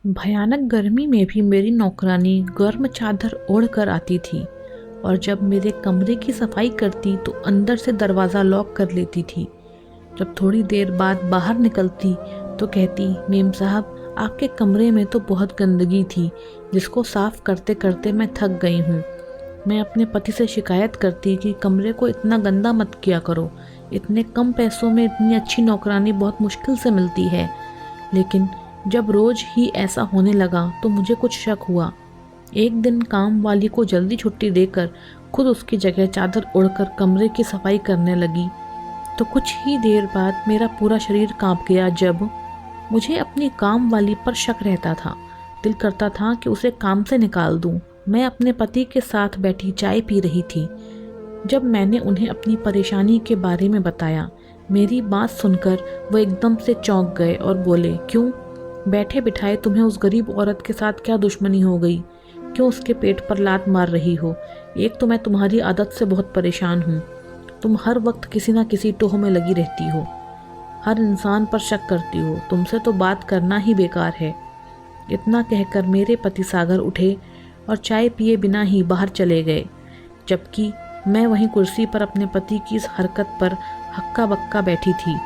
भयानक गर्मी में भी मेरी नौकरानी गर्म चादर ओढ़ कर आती थी और जब मेरे कमरे की सफाई करती तो अंदर से दरवाज़ा लॉक कर लेती थी। जब थोड़ी देर बाद बाहर निकलती तो कहती, मेम साहब आपके कमरे में तो बहुत गंदगी थी जिसको साफ़ करते करते मैं थक गई हूँ। मैं अपने पति से शिकायत करती कि कमरे को इतना गंदा मत किया करो, इतने कम पैसों में इतनी अच्छी नौकरानी बहुत मुश्किल से मिलती है। लेकिन जब रोज़ ही ऐसा होने लगा तो मुझे कुछ शक हुआ। एक दिन काम वाली को जल्दी छुट्टी देकर खुद उसकी जगह चादर ओढ़कर कमरे की सफाई करने लगी तो कुछ ही देर बाद मेरा पूरा शरीर कांप गया। जब मुझे अपनी काम वाली पर शक रहता था, दिल करता था कि उसे काम से निकाल दूं। मैं अपने पति के साथ बैठी चाय पी रही थी। जब मैंने उन्हें अपनी परेशानी के बारे में बताया, मेरी बात सुनकर वो एकदम से चौंक गए और बोले, क्यों बैठे बिठाए तुम्हें उस गरीब औरत के साथ क्या दुश्मनी हो गई? क्यों उसके पेट पर लात मार रही हो? एक तो मैं तुम्हारी आदत से बहुत परेशान हूँ। तुम हर वक्त किसी ना किसी टोह में लगी रहती हो, हर इंसान पर शक करती हो, तुमसे तो बात करना ही बेकार है। इतना कहकर मेरे पति सागर उठे और चाय पिए बिना ही बाहर चले गए, जबकि मैं वहीं कुर्सी पर अपने पति की इस हरकत पर हक्का बक्का बैठी थी।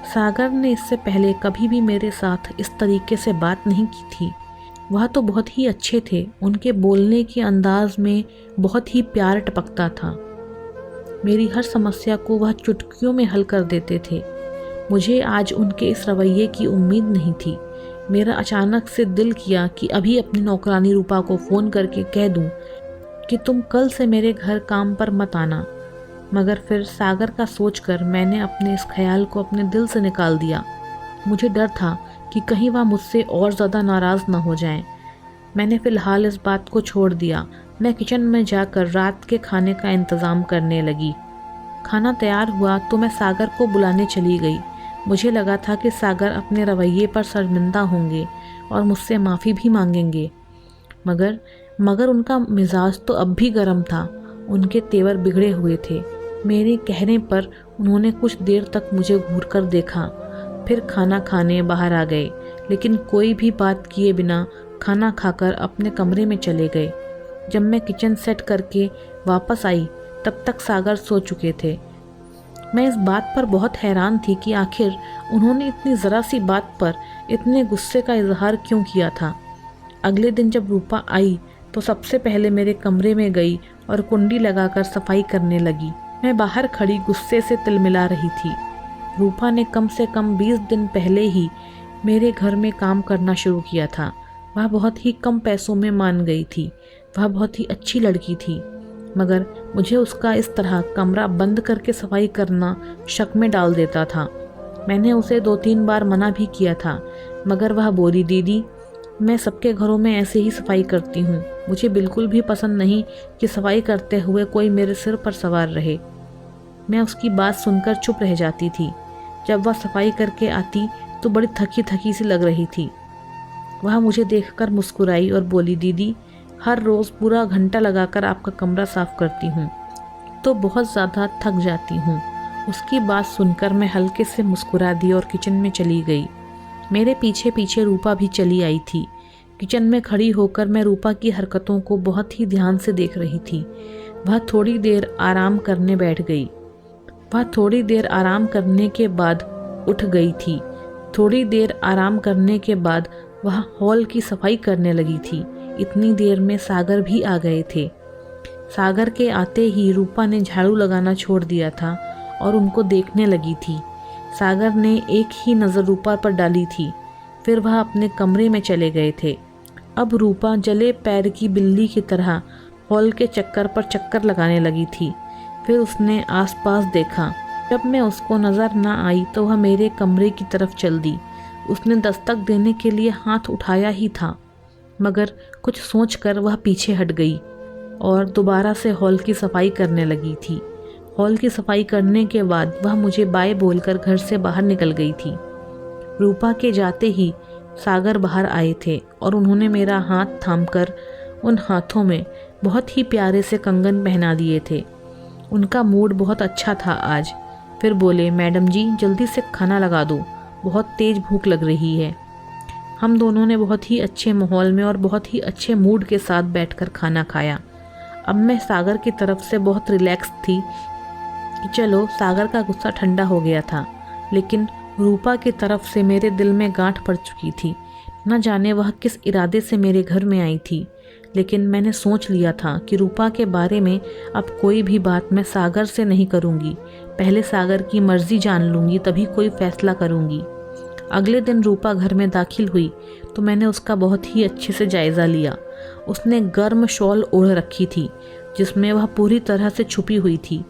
सागर ने इससे पहले कभी भी मेरे साथ इस तरीके से बात नहीं की थी। वह तो बहुत ही अच्छे थे, उनके बोलने के अंदाज में बहुत ही प्यार टपकता था। मेरी हर समस्या को वह चुटकियों में हल कर देते थे। मुझे आज उनके इस रवैये की उम्मीद नहीं थी। मेरा अचानक से दिल किया कि अभी अपनी नौकरानी रूपा को फ़ोन करके कह दूं कि तुम कल से मेरे घर काम पर मत आना, मगर फिर सागर का सोचकर मैंने अपने इस ख्याल को अपने दिल से निकाल दिया। मुझे डर था कि कहीं वह मुझसे और ज़्यादा नाराज़ न हो जाएं। मैंने फ़िलहाल इस बात को छोड़ दिया। मैं किचन में जाकर रात के खाने का इंतज़ाम करने लगी। खाना तैयार हुआ तो मैं सागर को बुलाने चली गई। मुझे लगा था कि सागर अपने रवैये पर शर्मिंदा होंगे और मुझसे माफ़ी भी मांगेंगे, मगर उनका मिजाज तो अब भी गर्म था। उनके तेवर बिगड़े हुए थे। मेरे कहने पर उन्होंने कुछ देर तक मुझे घूरकर देखा, फिर खाना खाने बाहर आ गए, लेकिन कोई भी बात किए बिना खाना खाकर अपने कमरे में चले गए। जब मैं किचन सेट करके वापस आई तब तक सागर सो चुके थे। मैं इस बात पर बहुत हैरान थी कि आखिर उन्होंने इतनी ज़रा सी बात पर इतने गुस्से का इजहार क्यों किया था। अगले दिन जब रूपा आई तो सबसे पहले मेरे कमरे में गई और कुंडी लगाकर सफाई करने लगी। मैं बाहर खड़ी गुस्से से तिलमिला रही थी। रूपा ने कम से कम 20 दिन पहले ही मेरे घर में काम करना शुरू किया था। वह बहुत ही कम पैसों में मान गई थी। वह बहुत ही अच्छी लड़की थी, मगर मुझे उसका इस तरह कमरा बंद करके सफाई करना शक में डाल देता था। मैंने उसे 2-3 बार मना भी किया था, मगर वह बोली, दीदी मैं सबके घरों में ऐसे ही सफाई करती हूँ। मुझे बिल्कुल भी पसंद नहीं कि सफाई करते हुए कोई मेरे सिर पर सवार रहे। मैं उसकी बात सुनकर चुप रह जाती थी। जब वह सफाई करके आती तो बड़ी थकी थकी सी लग रही थी। वह मुझे देखकर मुस्कुराई और बोली, दीदी हर रोज़ पूरा घंटा लगाकर आपका कमरा साफ़ करती हूँ तो बहुत ज़्यादा थक जाती हूँ। उसकी बात सुनकर मैं हल्के से मुस्कुरा दी और किचन में चली गई। मेरे पीछे पीछे रूपा भी चली आई थी। किचन में खड़ी होकर मैं रूपा की हरकतों को बहुत ही ध्यान से देख रही थी। वह थोड़ी देर आराम करने बैठ गई। वह थोड़ी देर आराम करने के बाद उठ गई थी। थोड़ी देर आराम करने के बाद वह हॉल की सफाई करने लगी थी। इतनी देर में सागर भी आ गए थे। सागर के आते ही रूपा ने झाड़ू लगाना छोड़ दिया था और उनको देखने लगी थी। सागर ने एक ही नज़र रूपा पर डाली थी, फिर वह अपने कमरे में चले गए थे। अब रूपा जले पैर की बिल्ली की तरह हॉल के चक्कर पर चक्कर लगाने लगी थी। फिर उसने आसपास देखा। जब मैं उसको नज़र न आई तो वह मेरे कमरे की तरफ चल दी। उसने दस्तक देने के लिए हाथ उठाया ही था, मगर कुछ सोचकर वह पीछे हट गई और दोबारा से हॉल की सफाई करने लगी थी। हॉल की सफाई करने के बाद वह मुझे बाय बोलकर घर से बाहर निकल गई थी। रूपा के जाते ही सागर बाहर आए थे और उन्होंने मेरा हाथ थामकर उन हाथों में बहुत ही प्यारे से कंगन पहना दिए थे। उनका मूड बहुत अच्छा था आज। फिर बोले, मैडम जी जल्दी से खाना लगा दो, बहुत तेज़ भूख लग रही है। हम दोनों ने बहुत ही अच्छे माहौल में और बहुत ही अच्छे मूड के साथ बैठकर खाना खाया। अब मैं सागर की तरफ से बहुत रिलैक्स थी कि चलो सागर का गुस्सा ठंडा हो गया था, लेकिन रूपा की तरफ से मेरे दिल में गांठ पड़ चुकी थी। न जाने वह किस इरादे से मेरे घर में आई थी, लेकिन मैंने सोच लिया था कि रूपा के बारे में अब कोई भी बात मैं सागर से नहीं करूँगी। पहले सागर की मर्जी जान लूँगी, तभी कोई फैसला करूँगी। अगले दिन रूपा घर में दाखिल हुई तो मैंने उसका बहुत ही अच्छे से जायज़ा लिया। उसने गर्म शॉल ओढ़ रखी थी जिसमें वह पूरी तरह से छुपी हुई थी।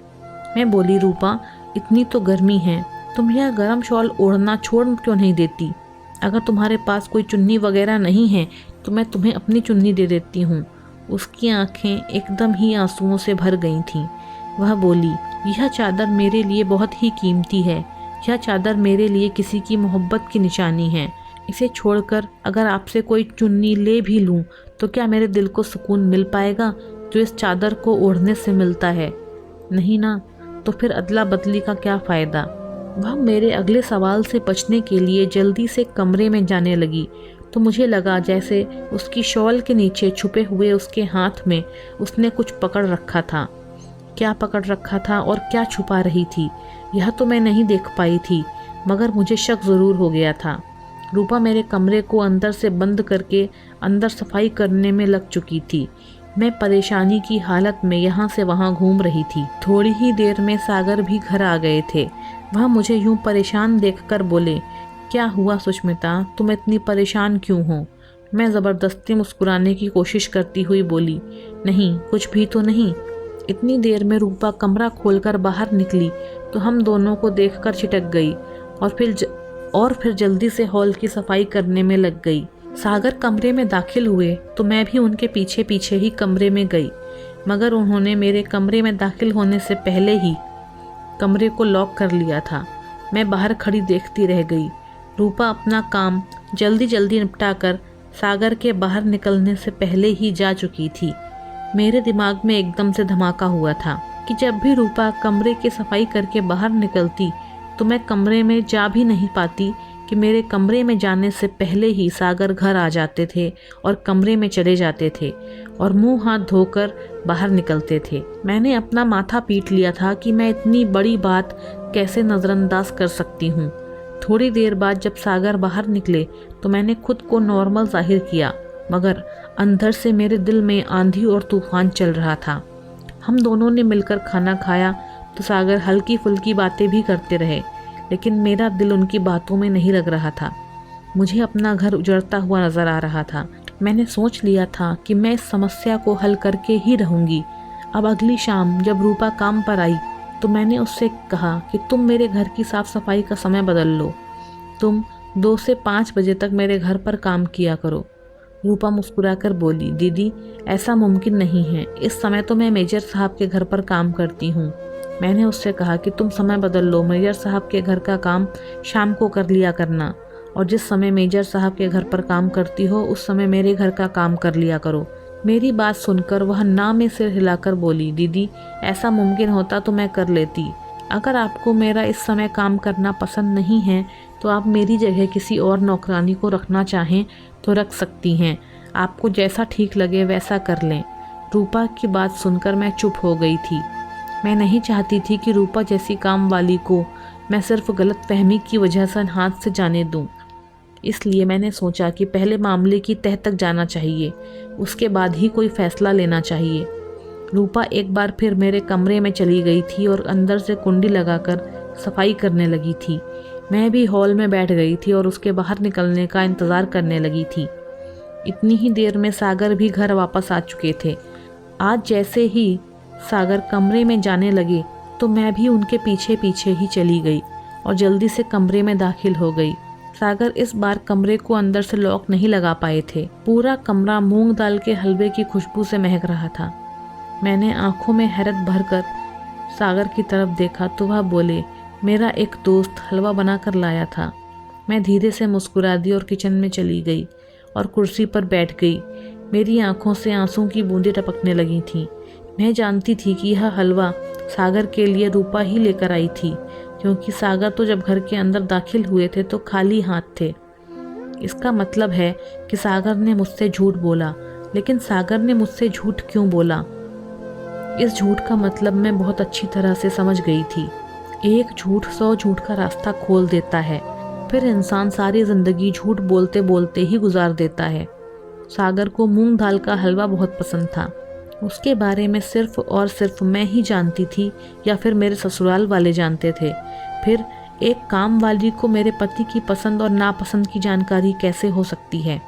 मैं बोली, रूपा इतनी तो गर्मी है, तुम यह गर्म शॉल ओढ़ना छोड़ क्यों नहीं देती? अगर तुम्हारे पास कोई चुन्नी वगैरह नहीं है तो मैं तुम्हें अपनी चुन्नी दे देती हूँ। उसकी आंखें एकदम ही आंसुओं से भर गई थीं। वह बोली, यह चादर मेरे लिए बहुत ही कीमती है। यह चादर मेरे लिए किसी की मोहब्बत की निशानी है। इसे छोड़कर अगर आपसे कोई चुन्नी ले भी लूँ तो क्या मेरे दिल को सुकून मिल पाएगा जो इस चादर को ओढ़ने से मिलता है? नहीं ना, तो फिर अदला बदली का क्या फ़ायदा? वह मेरे अगले सवाल से बचने के लिए जल्दी से कमरे में जाने लगी तो मुझे लगा जैसे उसकी शॉल के नीचे छुपे हुए उसके हाथ में उसने कुछ पकड़ रखा था। क्या पकड़ रखा था और क्या छुपा रही थी यह तो मैं नहीं देख पाई थी, मगर मुझे शक ज़रूर हो गया था। रूपा मेरे कमरे को अंदर से बंद करके अंदर सफाई करने में लग चुकी थी। मैं परेशानी की हालत में यहाँ से वहाँ घूम रही थी। थोड़ी ही देर में सागर भी घर आ गए थे। वह मुझे यूं परेशान देखकर बोले, क्या हुआ सुष्मिता, तुम इतनी परेशान क्यों हो? मैं ज़बरदस्ती मुस्कुराने की कोशिश करती हुई बोली, नहीं कुछ भी तो नहीं। इतनी देर में रूपा कमरा खोलकर बाहर निकली तो हम दोनों को देखकर छिटक गई और फिर जल्दी से हॉल की सफाई करने में लग गई। सागर कमरे में दाखिल हुए तो मैं भी उनके पीछे पीछे ही कमरे में गई, मगर उन्होंने मेरे कमरे में दाखिल होने से पहले ही कमरे को लॉक कर लिया था। मैं बाहर खड़ी देखती रह गई। रूपा अपना काम जल्दी जल्दी निपटाकर सागर के बाहर निकलने से पहले ही जा चुकी थी। मेरे दिमाग में एकदम से धमाका हुआ था कि जब भी रूपा कमरे की सफाई करके बाहर निकलती तो मैं कमरे में जा भी नहीं पाती कि मेरे कमरे में जाने से पहले ही सागर घर आ जाते थे और कमरे में चले जाते थे और मुंह हाथ धोकर बाहर निकलते थे। मैंने अपना माथा पीट लिया था कि मैं इतनी बड़ी बात कैसे नज़रअंदाज कर सकती हूँ। थोड़ी देर बाद जब सागर बाहर निकले तो मैंने खुद को नॉर्मल जाहिर किया, मगर अंदर से मेरे दिल में आंधी और तूफान चल रहा था। हम दोनों ने मिलकर खाना खाया तो सागर हल्की फुल्की बातें भी करते रहे, लेकिन मेरा दिल उनकी बातों में नहीं लग रहा था। मुझे अपना घर उजड़ता हुआ नज़र आ रहा था। मैंने सोच लिया था कि मैं इस समस्या को हल करके ही रहूँगी। अब अगली शाम जब रूपा काम पर आई तो मैंने उससे कहा कि तुम मेरे घर की साफ़ सफाई का समय बदल लो। तुम 2 से 5 बजे तक मेरे घर पर काम किया करो। रूपा मुस्कुराकर बोली, दीदी ऐसा मुमकिन नहीं है, इस समय तो मैं मेजर साहब के घर पर काम करती हूँ। मैंने उससे कहा कि तुम समय बदल लो, मेजर साहब के घर का काम शाम को कर लिया करना, और जिस समय मेजर साहब के घर पर काम करती हो उस समय मेरे घर का काम कर लिया करो। मेरी बात सुनकर वह ना में सिर हिलाकर बोली, दीदी ऐसा मुमकिन होता तो मैं कर लेती। अगर आपको मेरा इस समय काम करना पसंद नहीं है तो आप मेरी जगह किसी और नौकरानी को रखना चाहें तो रख सकती हैं। आपको जैसा ठीक लगे वैसा कर लें। रूपा की बात सुनकर मैं चुप हो गई थी। मैं नहीं चाहती थी कि रूपा जैसी काम वाली को मैं सिर्फ गलतफहमी की वजह से हाथ से जाने दूं। इसलिए मैंने सोचा कि पहले मामले की तह तक जाना चाहिए, उसके बाद ही कोई फैसला लेना चाहिए। रूपा एक बार फिर मेरे कमरे में चली गई थी और अंदर से कुंडी लगाकर सफाई करने लगी थी। मैं भी हॉल में बैठ गई थी और उसके बाहर निकलने का इंतज़ार करने लगी थी। इतनी ही देर में सागर भी घर वापस आ चुके थे। आज जैसे ही सागर कमरे में जाने लगे तो मैं भी उनके पीछे पीछे ही चली गई और जल्दी से कमरे में दाखिल हो गई। सागर इस बार कमरे को अंदर से लॉक नहीं लगा पाए थे। पूरा कमरा मूंग दाल के हलवे की खुशबू से महक रहा था। मैंने आंखों में हैरत भरकर सागर की तरफ देखा तो वह बोले, मेरा एक दोस्त हलवा बनाकर लाया था। मैं धीरे से मुस्कुरा दी और किचन में चली गई और कुर्सी पर बैठ गई। मेरी आंखों से आंसू की बूंदें टपकने लगी थीं। मैं जानती थी कि यह हलवा सागर के लिए रूपा ही लेकर आई थी, क्योंकि सागर तो जब घर के अंदर दाखिल हुए थे तो खाली हाथ थे। इसका मतलब है कि सागर ने मुझसे झूठ बोला। लेकिन सागर ने मुझसे झूठ क्यों बोला? इस झूठ का मतलब मैं बहुत अच्छी तरह से समझ गई थी। एक झूठ 100 झूठ का रास्ता खोल देता है, फिर इंसान सारी ज़िंदगी झूठ बोलते बोलते ही गुजार देता है। सागर को मूंग दाल का हलवा बहुत पसंद था। उसके बारे में सिर्फ और सिर्फ मैं ही जानती थी या फिर मेरे ससुराल वाले जानते थे। फिर एक काम वाली को मेरे पति की पसंद और नापसंद की जानकारी कैसे हो सकती है?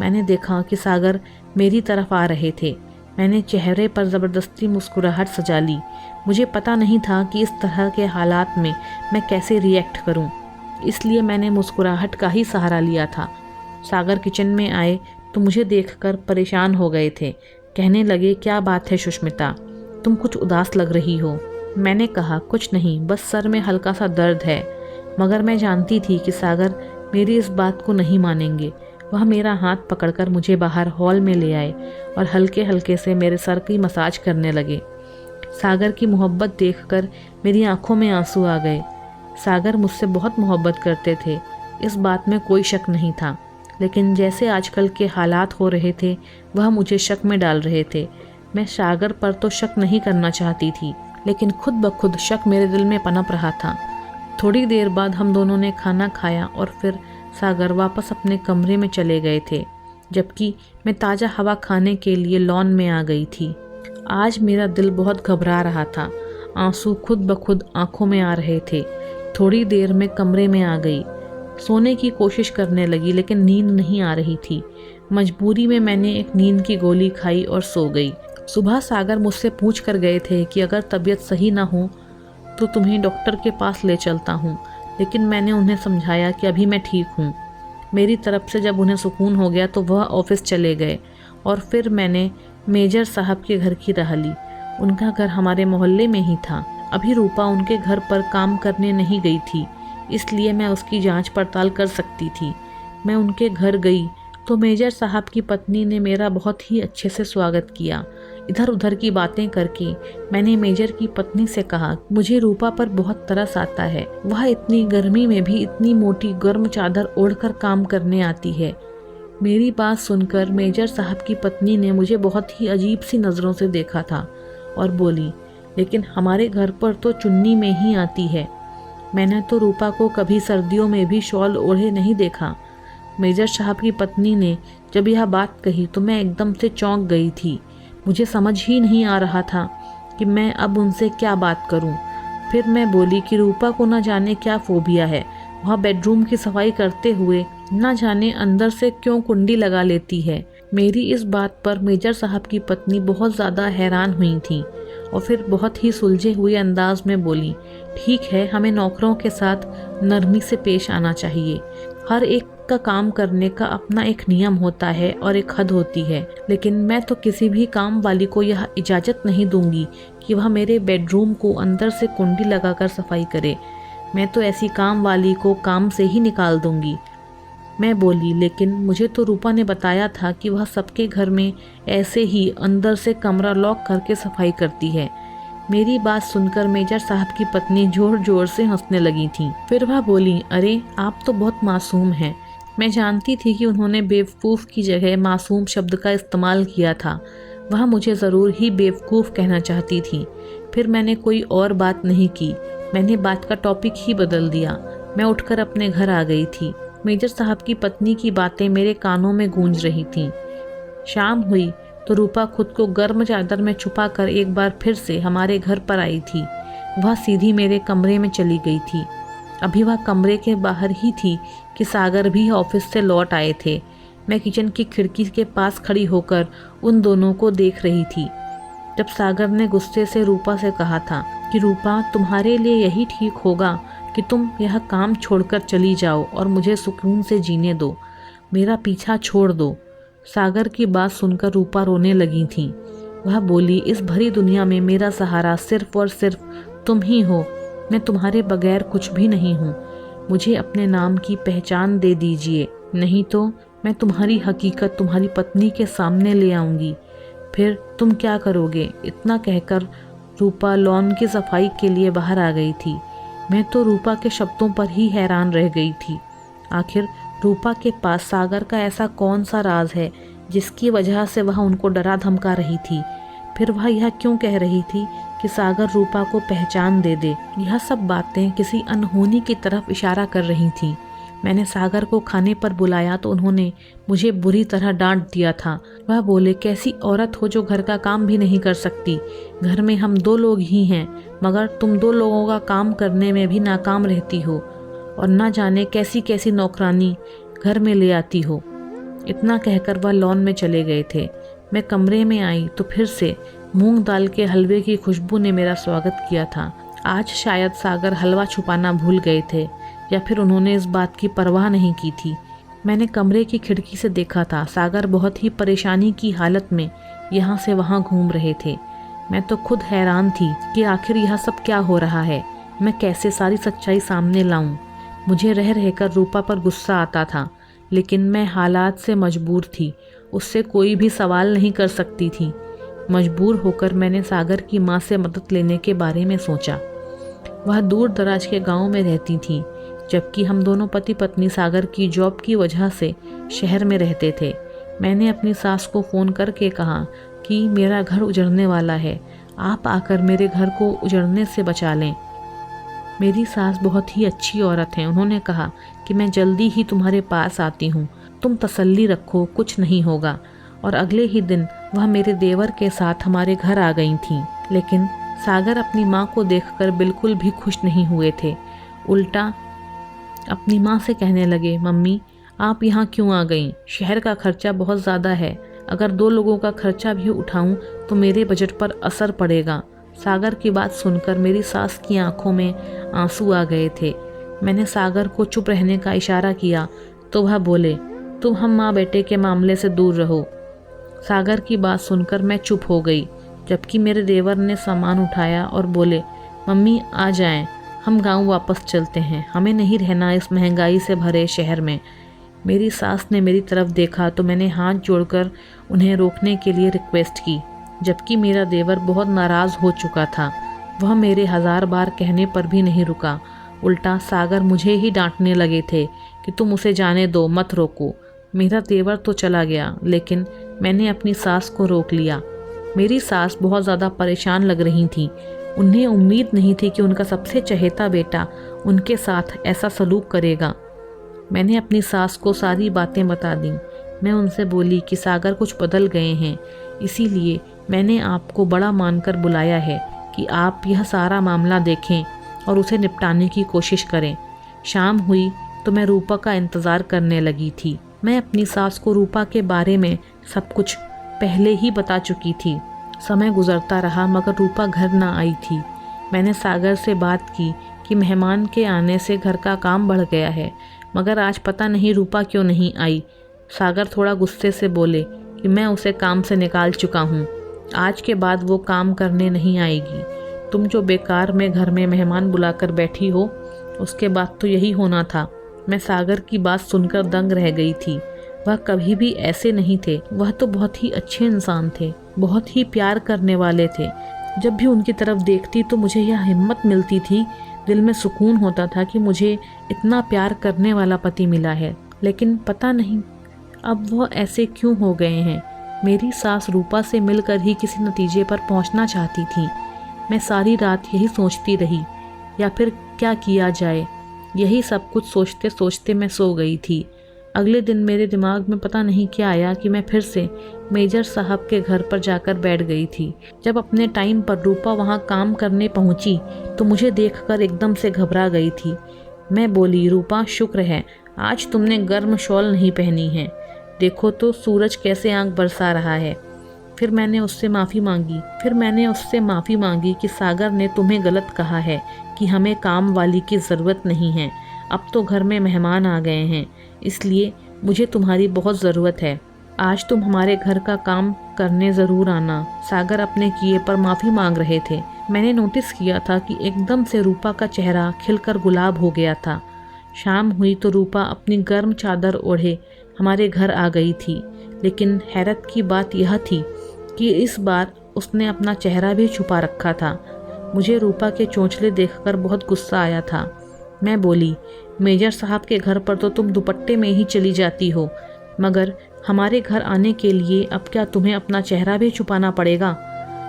मैंने देखा कि सागर मेरी तरफ आ रहे थे। मैंने चेहरे पर ज़बरदस्ती मुस्कुराहट सजा ली। मुझे पता नहीं था कि इस तरह के हालात में मैं कैसे रिएक्ट करूं, इसलिए मैंने मुस्कुराहट का ही सहारा लिया था। सागर किचन में आए तो मुझे देखकर परेशान हो गए थे। कहने लगे, क्या बात है सुष्मिता, तुम कुछ उदास लग रही हो। मैंने कहा, कुछ नहीं, बस सर में हल्का सा दर्द है। मगर मैं जानती थी कि सागर मेरी इस बात को नहीं मानेंगे। वह मेरा हाथ पकड़कर मुझे बाहर हॉल में ले आए और हल्के हल्के से मेरे सर की मसाज करने लगे। सागर की मोहब्बत देखकर मेरी आंखों में आंसू आ गए। सागर मुझसे बहुत मोहब्बत करते थे, इस बात में कोई शक नहीं था। लेकिन जैसे आजकल के हालात हो रहे थे, वह मुझे शक में डाल रहे थे। मैं सागर पर तो शक नहीं करना चाहती थी, लेकिन खुद ब खुद शक मेरे दिल में पनप रहा था। थोड़ी देर बाद हम दोनों ने खाना खाया और फिर सागर वापस अपने कमरे में चले गए थे, जबकि मैं ताज़ा हवा खाने के लिए लॉन में आ गई थी। आज मेरा दिल बहुत घबरा रहा था। आंसू खुद ब खुद आंखों में आ रहे थे। थोड़ी देर में कमरे में आ गई, सोने की कोशिश करने लगी, लेकिन नींद नहीं आ रही थी। मजबूरी में मैंने एक नींद की गोली खाई और सो गई। सुबह सागर मुझसे पूछ कर गए थे कि अगर तबीयत सही ना हो तो तुम्हें डॉक्टर के पास ले चलता हूँ, लेकिन मैंने उन्हें समझाया कि अभी मैं ठीक हूँ। मेरी तरफ से जब उन्हें सुकून हो गया तो वह ऑफिस चले गए और फिर मैंने मेजर साहब के घर की राह ली। उनका घर हमारे मोहल्ले में ही था। अभी रूपा उनके घर पर काम करने नहीं गई थी, इसलिए मैं उसकी जांच पड़ताल कर सकती थी। मैं उनके घर गई तो मेजर साहब की पत्नी ने मेरा बहुत ही अच्छे से स्वागत किया। इधर उधर की बातें करके मैंने मेजर की पत्नी से कहा, मुझे रूपा पर बहुत तरस आता है। वह इतनी गर्मी में भी इतनी मोटी गर्म चादर ओढ़कर काम करने आती है। मेरी बात सुनकर मेजर साहब की पत्नी ने मुझे बहुत ही अजीब सी नज़रों से देखा था और बोली, लेकिन हमारे घर पर तो चुन्नी में ही आती है। मैंने तो रूपा को कभी सर्दियों में भी शॉल ओढ़े नहीं देखा। मेजर साहब की पत्नी ने जब यह बात कही तो मैं एकदम से चौंक गई थी। मुझे समझ ही नहीं आ रहा था कि मैं अब उनसे क्या बात करूं। फिर मैं बोली कि रूपा को न जाने क्या फोबिया है। वह बेडरूम की सफाई करते हुए न जाने अंदर से क्यों कुंडी लगा लेती है। मेरी इस बात पर मेजर साहब की पत्नी बहुत ज़्यादा हैरान हुई थी और फिर बहुत ही सुलझे हुए अंदाज में बोली, ठीक है, हमें नौकरों के साथ नरमी से पेश आना चाहिए। हर एक का काम करने का अपना एक नियम होता है और एक हद होती है, लेकिन मैं तो किसी भी काम वाली को यह इजाज़त नहीं दूंगी कि वह मेरे बेडरूम को अंदर से कुंडी लगाकर सफाई करे। मैं तो ऐसी काम वाली को काम से ही निकाल दूंगी। मैं बोली, लेकिन मुझे तो रूपा ने बताया था कि वह सबके घर में ऐसे ही अंदर से कमरा लॉक करके सफाई करती है। मेरी बात सुनकर मेजर साहब की पत्नी जोर जोर से हंसने लगी थी। फिर वह बोली, अरे आप तो बहुत मासूम हैं। मैं जानती थी कि उन्होंने बेवकूफ़ की जगह मासूम शब्द का इस्तेमाल किया था। वह मुझे ज़रूर ही बेवकूफ़ कहना चाहती थी। फिर मैंने कोई और बात नहीं की, मैंने बात का टॉपिक ही बदल दिया। मैं उठकर अपने घर आ गई थी। मेजर साहब की पत्नी की बातें मेरे कानों में गूंज रही थीं। शाम हुई तो रूपा खुद को गर्म चादर में छुपाकर एक बार फिर से हमारे घर पर आई थी। वह सीधी मेरे कमरे में चली गई थी। अभी वह कमरे के बाहर ही थी कि सागर भी ऑफिस से लौट आए थे। मैं किचन की खिड़की के पास खड़ी होकर उन दोनों को देख रही थी जब सागर ने गुस्से से रूपा से कहा था कि रूपा, तुम्हारे लिए यही ठीक होगा कि तुम यह काम छोड़कर चली जाओ और मुझे सुकून से जीने दो, मेरा पीछा छोड़ दो। सागर की बात सुनकर रूपा रोने लगी थी। वह बोली, इस भरी दुनिया में मेरा सहारा सिर्फ और सिर्फ तुम ही हो। मैं तुम्हारे बगैर कुछ भी नहीं हूँ। मुझे अपने नाम की पहचान दे दीजिए, नहीं तो मैं तुम्हारी हकीकत तुम्हारी पत्नी के सामने ले आऊँगी। फिर तुम क्या करोगे? इतना कहकर रूपा लॉन की सफाई के लिए बाहर आ गई थी। मैं तो रूपा के शब्दों पर ही हैरान रह गई थी। आखिर रूपा के पास सागर का ऐसा कौन सा राज है जिसकी वजह से वह उनको डरा धमका रही थी? फिर वह यह क्यों कह रही थी कि सागर रूपा को पहचान दे दे? यह सब बातें किसी अनहोनी की तरफ इशारा कर रही थीं। मैंने सागर को खाने पर बुलाया तो उन्होंने मुझे बुरी तरह डांट दिया था। वह बोले, कैसी औरत हो जो घर का काम भी नहीं कर सकती? घर में हम 2 लोग ही हैं, मगर तुम 2 लोगों का काम करने में भी नाकाम रहती हो और ना जाने कैसी कैसी नौकरानी घर में ले आती हो। इतना कहकर वह लॉन में चले गए थे। मैं कमरे में आई तो फिर से मूंग दाल के हलवे की खुशबू ने मेरा स्वागत किया था। आज शायद सागर हलवा छुपाना भूल गए थे या फिर उन्होंने इस बात की परवाह नहीं की थी। मैंने कमरे की खिड़की से देखा था, सागर बहुत ही परेशानी की हालत में यहाँ से वहाँ घूम रहे थे। मैं तो खुद हैरान थी कि आखिर यह सब क्या हो रहा है, मैं कैसे सारी सच्चाई सामने लाऊं। मुझे रह रहकर रूपा पर गुस्सा आता था, लेकिन मैं हालात से मजबूर थी, उससे कोई भी सवाल नहीं कर सकती थी। मजबूर होकर मैंने सागर की माँ से मदद लेने के बारे में सोचा। वह दूर दराज के गांव में रहती थी, जबकि हम दोनों पति पत्नी सागर की जॉब की वजह से शहर में रहते थे। मैंने अपनी सास को फ़ोन करके कहा कि मेरा घर उजड़ने वाला है, आप आकर मेरे घर को उजड़ने से बचा लें। मेरी सास बहुत ही अच्छी औरत हैं। उन्होंने कहा कि मैं जल्दी ही तुम्हारे पास आती हूँ, तुम तसल्ली रखो, कुछ नहीं होगा। और अगले ही दिन वह मेरे देवर के साथ हमारे घर आ गई थीं। लेकिन सागर अपनी माँ को देखकर बिल्कुल भी खुश नहीं हुए थे। उल्टा अपनी माँ से कहने लगे, मम्मी आप यहाँ क्यों आ गईं? शहर का खर्चा बहुत ज़्यादा है, अगर 2 लोगों का खर्चा भी उठाऊं तो मेरे बजट पर असर पड़ेगा। सागर की बात सुनकर मेरी सास की आंखों में आंसू आ गए थे। मैंने सागर को चुप रहने का इशारा किया तो वह बोले, तुम हम माँ बेटे के मामले से दूर रहो। सागर की बात सुनकर मैं चुप हो गई, जबकि मेरे देवर ने सामान उठाया और बोले, मम्मी आ जाएं, हम गांव वापस चलते हैं, हमें नहीं रहना इस महंगाई से भरे शहर में। मेरी सास ने मेरी तरफ देखा तो मैंने हाथ जोड़कर उन्हें रोकने के लिए रिक्वेस्ट की, जबकि मेरा देवर बहुत नाराज़ हो चुका था। वह मेरे 1000 बार कहने पर भी नहीं रुका। उल्टा सागर मुझे ही डांटने लगे थे कि तुम उसे जाने दो, मत रोको। मेरा देवर तो चला गया, लेकिन मैंने अपनी सास को रोक लिया। मेरी सास बहुत ज़्यादा परेशान लग रही थी। उन्हें उम्मीद नहीं थी कि उनका सबसे चहेता बेटा उनके साथ ऐसा सलूक करेगा। मैंने अपनी सास को सारी बातें बता दी। मैं उनसे बोली कि सागर कुछ बदल गए हैं, इसीलिए मैंने आपको बड़ा मानकर बुलाया है कि आप यह सारा मामला देखें और उसे निपटाने की कोशिश करें। शाम हुई तो मैं रूपा का इंतज़ार करने लगी थी। मैं अपनी सास को रूपा के बारे में सब कुछ पहले ही बता चुकी थी। समय गुजरता रहा मगर रूपा घर ना आई थी। मैंने सागर से बात की कि मेहमान के आने से घर का काम बढ़ गया है, मगर आज पता नहीं रूपा क्यों नहीं आई। सागर थोड़ा गुस्से से बोले कि मैं उसे काम से निकाल चुका हूँ, आज के बाद वो काम करने नहीं आएगी। तुम जो बेकार में घर में मेहमान बुलाकर बैठी हो, उसके बाद तो यही होना था। मैं सागर की बात सुनकर दंग रह गई थी। वह कभी भी ऐसे नहीं थे। वह तो बहुत ही अच्छे इंसान थे, बहुत ही प्यार करने वाले थे। जब भी उनकी तरफ देखती तो मुझे यह हिम्मत मिलती थी, दिल में सुकून होता था कि मुझे इतना प्यार करने वाला पति मिला है। लेकिन पता नहीं अब वह ऐसे क्यों हो गए हैं। मेरी सास रूपा से मिलकर ही किसी नतीजे पर पहुंचना चाहती थी। मैं सारी रात यही सोचती रही, या फिर क्या किया जाए, यही सब कुछ सोचते सोचते मैं सो गई थी। अगले दिन मेरे दिमाग में पता नहीं क्या आया कि मैं फिर से मेजर साहब के घर पर जाकर बैठ गई थी। जब अपने टाइम पर रूपा वहाँ काम करने पहुँची तो मुझे देखकर एकदम से घबरा गई थी। मैं बोली, रूपा शुक्र है आज तुमने गर्म शॉल नहीं पहनी है, देखो तो सूरज कैसे आंख बरसा रहा है। फिर मैंने उससे माफ़ी मांगी कि सागर ने तुम्हें गलत कहा है कि हमें काम वाली की ज़रूरत नहीं है। अब तो घर में मेहमान आ गए हैं, इसलिए मुझे तुम्हारी बहुत ज़रूरत है। आज तुम हमारे घर का काम करने ज़रूर आना। सागर अपने किए पर माफ़ी मांग रहे थे। मैंने नोटिस किया था कि एकदम से रूपा का चेहरा खिलकर गुलाब हो गया था। शाम हुई तो रूपा अपनी गर्म चादर ओढ़े हमारे घर आ गई थी। लेकिन हैरत की बात यह थी कि इस बार उसने अपना चेहरा भी छुपा रखा था। मुझे रूपा के चोंचले देखकर बहुत गुस्सा आया था। मैं बोली, मेजर साहब के घर पर तो तुम दुपट्टे में ही चली जाती हो, मगर हमारे घर आने के लिए अब क्या तुम्हें अपना चेहरा भी छुपाना पड़ेगा?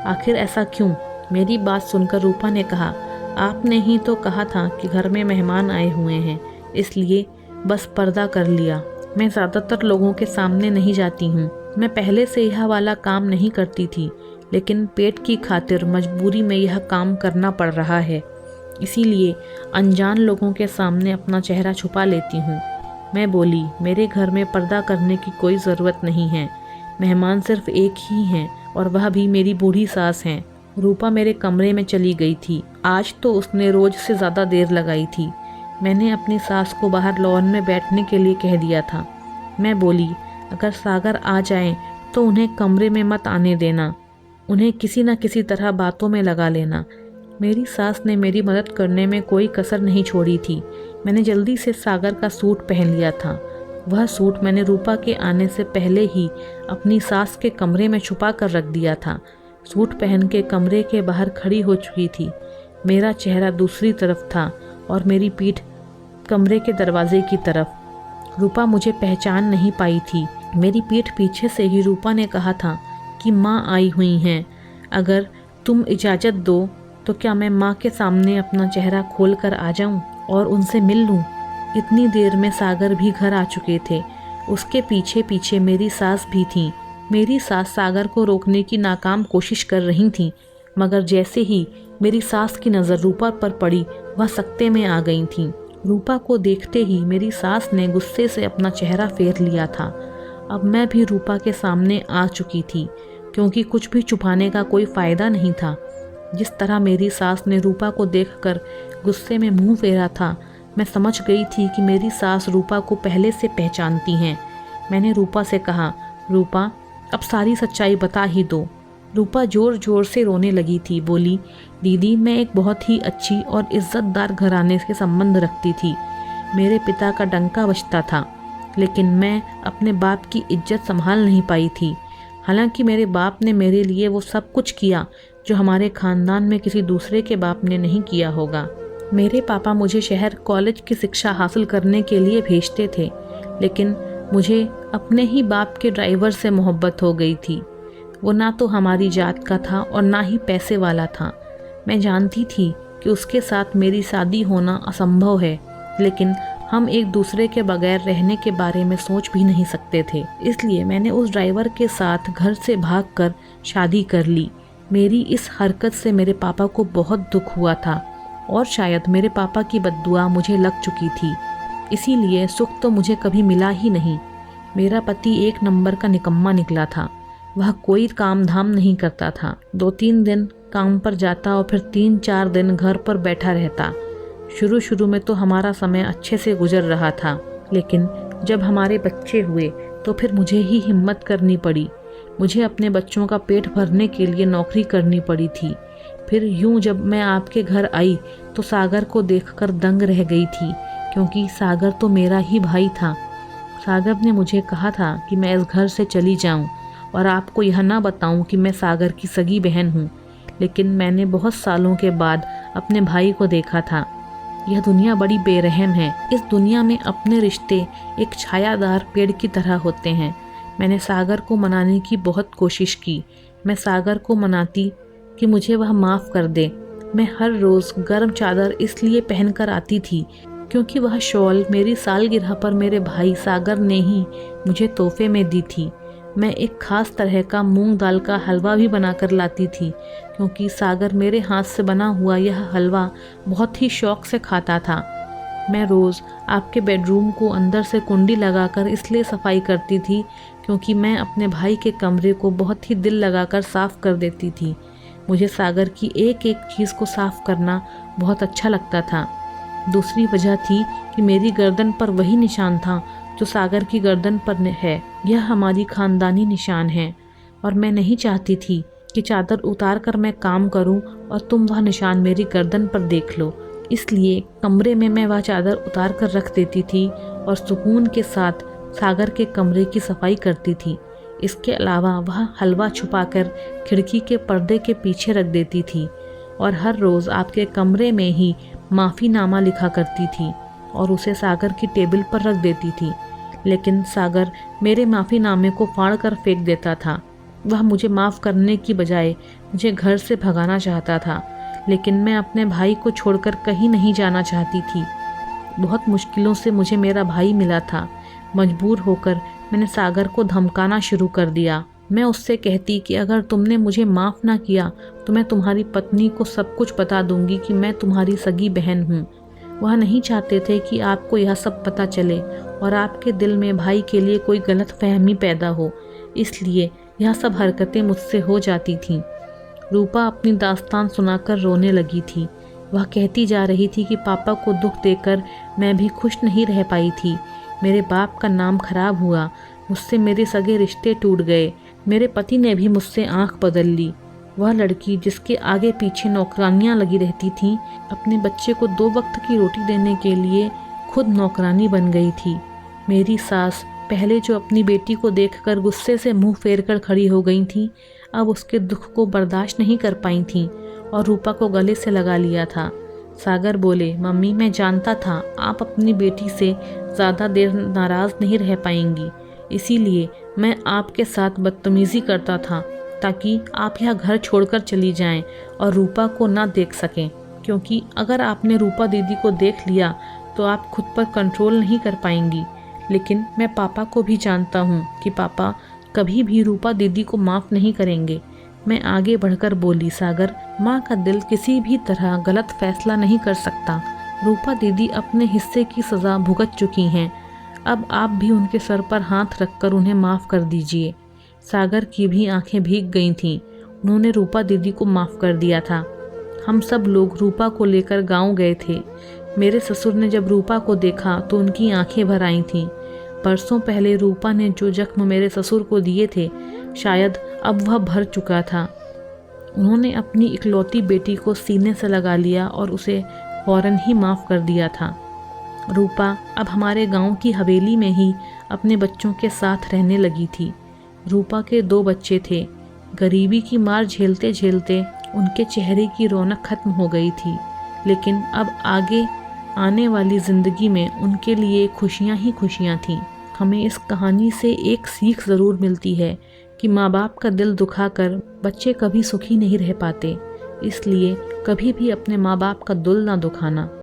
आखिर ऐसा क्यों? मेरी बात सुनकर रूपा ने कहा, आपने ही तो कहा था कि घर में मेहमान आए हुए हैं, इसलिए बस पर्दा कर लिया। मैं ज़्यादातर लोगों के सामने नहीं जाती हूँ। मैं पहले से यह वाला काम नहीं करती थी, लेकिन पेट की खातिर मजबूरी में यह काम करना पड़ रहा है, इसीलिए अनजान लोगों के सामने अपना चेहरा छुपा लेती हूँ। मैं बोली, मेरे घर में पर्दा करने की कोई ज़रूरत नहीं है। मेहमान सिर्फ एक ही हैं और वह भी मेरी बूढ़ी सास हैं। रूपा मेरे कमरे में चली गई थी। आज तो उसने रोज़ से ज़्यादा देर लगाई थी। मैंने अपनी सास को बाहर लॉन में बैठने के लिए कह दिया था। मैं बोली, अगर सागर आ जाएं तो उन्हें कमरे में मत आने देना, उन्हें किसी न किसी तरह बातों में लगा लेना। मेरी सास ने मेरी मदद करने में कोई कसर नहीं छोड़ी थी। मैंने जल्दी से सागर का सूट पहन लिया था। वह सूट मैंने रूपा के आने से पहले ही अपनी सास के कमरे में छुपा कर रख दिया था। सूट पहन के कमरे के बाहर खड़ी हो चुकी थी। मेरा चेहरा दूसरी तरफ था और मेरी पीठ कमरे के दरवाजे की तरफ। रूपा मुझे पहचान नहीं पाई थी। मेरी पीठ पीछे से ही रूपा ने कहा था कि माँ आई हुई हैं, अगर तुम इजाज़त दो तो क्या मैं माँ के सामने अपना चेहरा खोल कर आ जाऊँ और उनसे मिल लूँ। इतनी देर में सागर भी घर आ चुके थे। उसके पीछे पीछे मेरी सास भी थी। मेरी सास सागर को रोकने की नाकाम कोशिश कर रही थी, मगर जैसे ही मेरी सास की नज़र रूपा पर पड़ी, वह सकते में आ गई थी। रूपा को देखते ही मेरी सास ने गुस्से से अपना चेहरा फेर लिया था। अब मैं भी रूपा के सामने आ चुकी थी, क्योंकि कुछ भी छुपाने का कोई फ़ायदा नहीं था। जिस तरह मेरी सास ने रूपा को देखकर गुस्से में मुंह फेरा था, मैं समझ गई थी कि मेरी सास रूपा को पहले से पहचानती हैं। मैंने रूपा से कहा, रूपा अब सारी सच्चाई बता ही दो। रूपा ज़ोर ज़ोर से रोने लगी थी। बोली, दीदी मैं एक बहुत ही अच्छी और इज़्ज़तदार घराने से संबंध रखती थी। मेरे पिता का डंका बजता था, लेकिन मैं अपने बाप की इज्जत संभाल नहीं पाई थी। हालांकि मेरे बाप ने मेरे लिए वो सब कुछ किया जो हमारे ख़ानदान में किसी दूसरे के बाप ने नहीं किया होगा। मेरे पापा मुझे शहर कॉलेज की शिक्षा हासिल करने के लिए भेजते थे, लेकिन मुझे अपने ही बाप के ड्राइवर से मोहब्बत हो गई थी। वो ना तो हमारी जात का था और ना ही पैसे वाला था। मैं जानती थी कि उसके साथ मेरी शादी होना असंभव है, लेकिन हम एक दूसरे के बगैर रहने के बारे में सोच भी नहीं सकते थे। इसलिए मैंने उस ड्राइवर के साथ घर से भागकर शादी कर ली। मेरी इस हरकत से मेरे पापा को बहुत दुख हुआ था और शायद मेरे पापा की बद्दुआ मुझे लग चुकी थी। इसीलिए सुख तो मुझे कभी मिला ही नहीं। मेरा पति एक नंबर का निकम्मा निकला था। वह कोई काम धाम नहीं करता था। 2-3 दिन काम पर जाता और फिर 3-4 दिन घर पर बैठा रहता। शुरू में तो हमारा समय अच्छे से गुजर रहा था, लेकिन जब हमारे बच्चे हुए तो फिर मुझे ही हिम्मत करनी पड़ी। मुझे अपने बच्चों का पेट भरने के लिए नौकरी करनी पड़ी थी। फिर यूं जब मैं आपके घर आई तो सागर को देखकर दंग रह गई थी, क्योंकि सागर तो मेरा ही भाई था। सागर ने मुझे कहा था कि मैं इस घर से चली जाऊं और आपको यह ना बताऊं कि मैं सागर की सगी बहन हूं, लेकिन मैंने बहुत सालों के बाद अपने भाई को देखा था। यह दुनिया बड़ी बेरहम है। इस दुनिया में अपने रिश्ते एक छायादार पेड़ की तरह होते हैं। मैंने सागर को मनाने की बहुत कोशिश की। मैं सागर को मनाती कि मुझे वह माफ़ कर दे। मैं हर रोज़ गर्म चादर इसलिए पहनकर आती थी क्योंकि वह शॉल मेरी सालगिरह पर मेरे भाई सागर ने ही मुझे तोहफे में दी थी। मैं एक ख़ास तरह का मूंग दाल का हलवा भी बनाकर लाती थी, क्योंकि सागर मेरे हाथ से बना हुआ यह हलवा बहुत ही शौक़ से खाता था। मैं रोज़ आपके बेडरूम को अंदर से कुंडी लगाकर इसलिए सफाई करती थी क्योंकि मैं अपने भाई के कमरे को बहुत ही दिल लगाकर साफ़ कर देती थी। मुझे सागर की एक एक चीज़ को साफ़ करना बहुत अच्छा लगता था। दूसरी वजह थी कि मेरी गर्दन पर वही निशान था जो सागर की गर्दन पर है। यह हमारी ख़ानदानी निशान है और मैं नहीं चाहती थी कि चादर उतार कर मैं काम करूं और तुम वह निशान मेरी गर्दन पर देख लो। इसलिए कमरे में मैं वह चादर उतार कर रख देती थी और सुकून के साथ सागर के कमरे की सफाई करती थी। इसके अलावा वह हलवा छुपाकर खिड़की के पर्दे के पीछे रख देती थी और हर रोज़ आपके कमरे में ही माफ़ीनामा लिखा करती थी। और उसे सागर की टेबल पर रख देती थी, लेकिन सागर मेरे माफ़ीनामे को फाड़ कर फेंक देता था। वह मुझे माफ़ करने की बजाय मुझे घर से भगाना चाहता था, लेकिन मैं अपने भाई को छोड़कर कहीं नहीं जाना चाहती थी। बहुत मुश्किलों से मुझे मेरा भाई मिला था। मजबूर होकर मैंने सागर को धमकाना शुरू कर दिया। मैं उससे कहती कि अगर तुमने मुझे माफ़ ना किया तो मैं तुम्हारी पत्नी को सब कुछ बता दूंगी कि मैं तुम्हारी सगी बहन हूँ। वह नहीं चाहते थे कि आपको यह सब पता चले और आपके दिल में भाई के लिए कोई गलत फहमी पैदा हो, इसलिए यह सब हरकतें मुझसे हो जाती थीं। रूपा अपनी दास्तान सुनाकर रोने लगी थी। वह कहती जा रही थी कि पापा को दुख देकर मैं भी खुश नहीं रह पाई थी। मेरे बाप का नाम खराब हुआ, मुझसे मेरे सगे रिश्ते टूट गए, मेरे पति ने भी मुझसे आंख बदल ली। वह लड़की जिसके आगे पीछे नौकरानियां लगी रहती थीं, अपने बच्चे को 2 वक्त की रोटी देने के लिए खुद नौकरानी बन गई थी। मेरी सास पहले जो अपनी बेटी को देखकर गुस्से से मुंह फेर कर खड़ी हो गई थीं, अब उसके दुख को बर्दाश्त नहीं कर पाई थीं और रूपा को गले से लगा लिया था। सागर बोले, मम्मी मैं जानता था आप अपनी बेटी से ज़्यादा देर नाराज़ नहीं रह पाएंगी, इसीलिए मैं आपके साथ बदतमीज़ी करता था ताकि आप यह घर छोड़कर चली जाएं और रूपा को ना देख सकें, क्योंकि अगर आपने रूपा दीदी को देख लिया तो आप खुद पर कंट्रोल नहीं कर पाएंगी। लेकिन मैं पापा को भी जानता हूँ कि पापा कभी भी रूपा दीदी को माफ़ नहीं करेंगे। मैं आगे बढ़कर बोली, सागर, माँ का दिल किसी भी तरह गलत फैसला नहीं कर सकता। रूपा दीदी अपने हिस्से की सज़ा भुगत चुकी हैं, अब आप भी उनके सर पर हाथ रखकर उन्हें माफ़ कर दीजिए। सागर की भी आंखें भीग गई थीं। उन्होंने रूपा दीदी को माफ़ कर दिया था। हम सब लोग रूपा को लेकर गांव गए थे। मेरे ससुर ने जब रूपा को देखा तो उनकी आंखें भर आई थीं। बरसों पहले रूपा ने जो जख्म मेरे ससुर को दिए थे, शायद अब वह भर चुका था। उन्होंने अपनी इकलौती बेटी को सीने से लगा लिया और उसे फौरन ही माफ़ कर दिया था। रूपा अब हमारे गांव की हवेली में ही अपने बच्चों के साथ रहने लगी थी। रूपा के 2 बच्चे थे। गरीबी की मार झेलते झेलते उनके चेहरे की रौनक खत्म हो गई थी, लेकिन अब आगे आने वाली ज़िंदगी में उनके लिए खुशियाँ ही खुशियाँ थीं। हमें इस कहानी से एक सीख ज़रूर मिलती है कि माँ बाप का दिल दुखाकर बच्चे कभी सुखी नहीं रह पाते, इसलिए कभी भी अपने माँ बाप का दिल ना दुखाना।